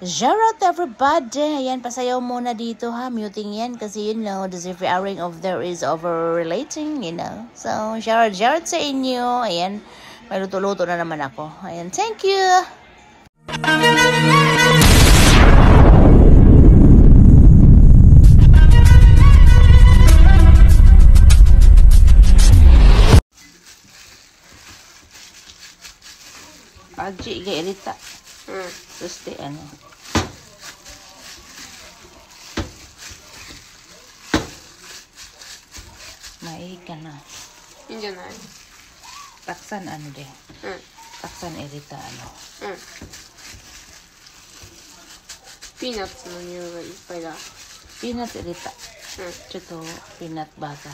Shout out everybody! Ayan, pasayaw muna dito ha. Muting yan kasi you know, the airing of there is over-relating, you know. So, shout out sa inyo. Ayan, may luto-luto na naman ako. Ayan, thank you! Aji, gairita. Terus ano. Mai ka na. Hindi na. Taksan ano de. Taksan irita ano. ピーナッツの匂いがいっぱいだ。ピーナッツ入れた。ちょっとピーナッツバター。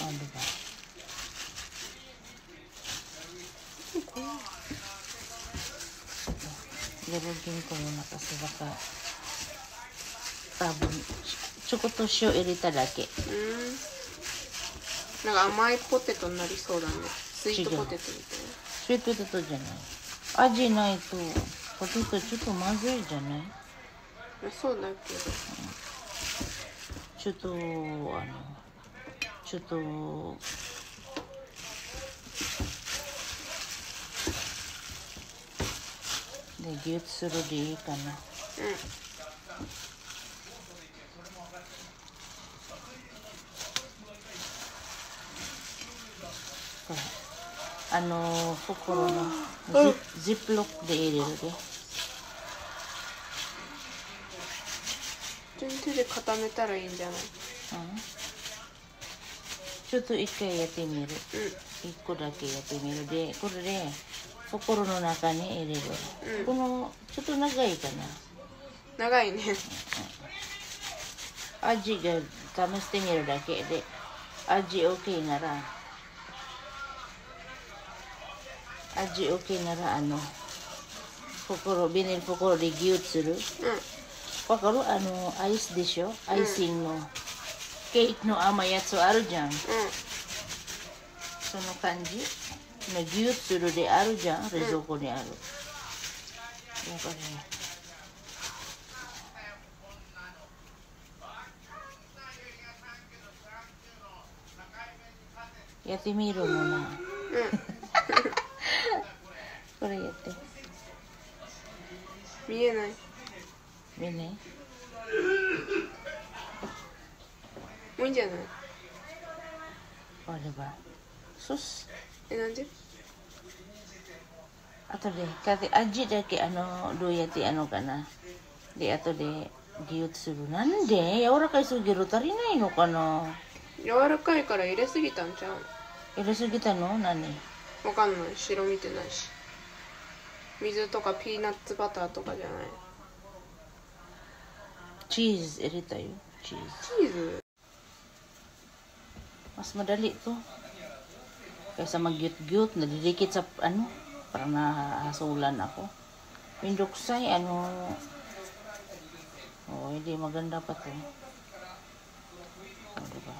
ano ba? Lalagyan ko muna kasi baka tabon. Chokotosho irita dake. なんか甘いポテトになりそうだね。スイートポテトみたいな。スイートポテトじゃない。味ないとポテトちょっとまずいじゃない。そうだけど。ちょっとちょっとでギュッとするでいいかな。袋のジップロックで入れるで。手で固めたらいいんじゃない？ちょっと一回やってみる。一個だけやってみるで、これで袋の中に入れる。このちょっと長いかな。長いね。味が試してみるだけで、味 OK なら。味 OK ならビニール袋でギュッとする。わかる？アイスでしょ？アイシングのケーキの甘いやつあるじゃん。その感じのギュッとするであるじゃん。冷蔵庫にある。わかるね。やってみるもんな。これやって。見えない。見えない？もういいんじゃない？あれば。sus。なんで？あとで、味だけどうやってかな。で、あとでギュッとする。なんで柔らかいすぎる足りないのかな。柔らかいから入れすぎたんちゃう？入れすぎたの？何？わかんない。白見てないし。水とかピーナッツバターとかじゃない。チーズ入れたよ。チーズ。Mas madali to. Kaysa mag-gyut-gyut, nadidikit sa parang nahasulan ako. Pinduksay, hindi maganda pa to. Diba?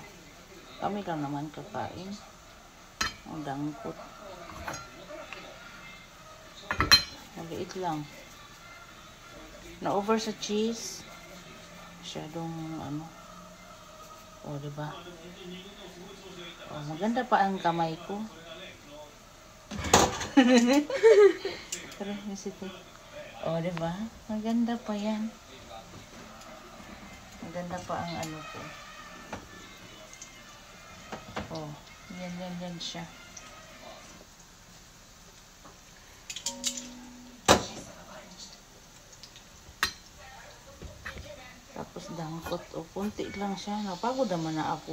Kami lang naman kakain. Ang dangkot. Maliit lang. Na-over sa cheese. Masyadong diba? Maganda pa ang kamay ko. Pero isipin. Diba? Maganda pa yan. Maganda pa ang ko. Yan siya. Tapos dangkot. Kunti lang siya. Napagod naman na ako.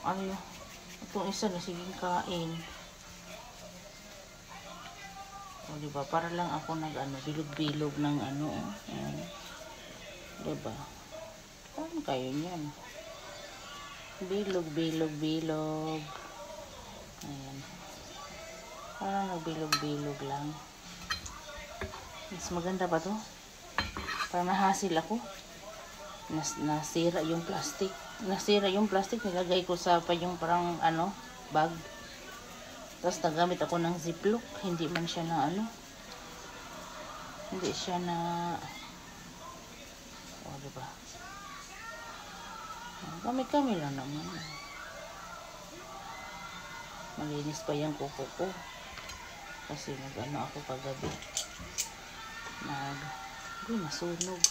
Itong isa na siging kain. Diba? Para lang ako bilog-bilog ng diba? Paano kayo niyan? Bilog. Ayan. Parang nagbilog-bilog lang. Mas maganda ba to? Parang nahasil ako. Nasira yung plastic. Nilagay ko sa yung parang bag. Tapos nagamit ako ng ziplock. Hindi man siya na ano. Hindi siya na... O, diba? Kami-kami lang naman. Malinis pa yung kuko ko. Kasi nag-ano ako kagabi. Uy, nasunog.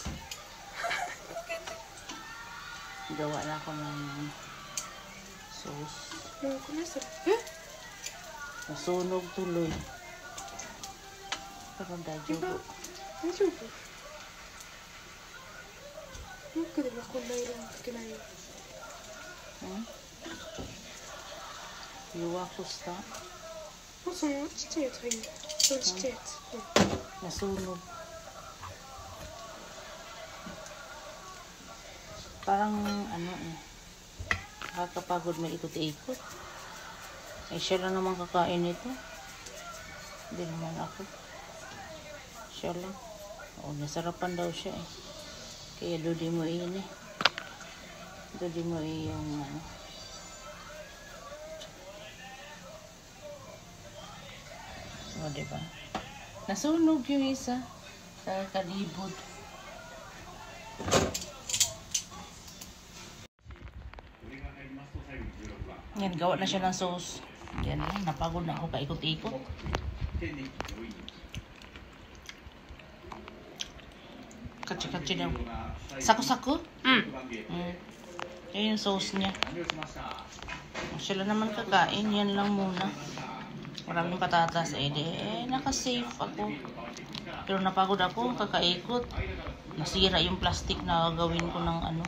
Gawa na ako ng sauce. Nasunog tuloy. Pero dajo po. 大丈夫？ロックではこんな色はつけないよ。Iwa ko sta. もうそのちっちゃいやつがいいんだ。そのちっちゃいやつ。Nasunog. Parang ano eh. Nakakapagod may ikot-ikot. Eh siya lang naman kakain nito. Hindi naman ako. Siya lang. Oo, nasarapan daw siya eh. Kaya dudi mo iyon eh. Dudi mo yung ano. O, diba? Nasunog yung isa. Sa kalibod. Yan, gawa na siya ng sauce. Yan lang, napagod na ako kaikot-ikot. Kachi-kachi daw. Sako-sako? Yan yung sauce niya. Sila naman kakain. Yan lang muna. Maraming patatas. Naka-safe ako. Pero napagod ako, kakaikot. Nasira yung plastic na gawin ko ng ano.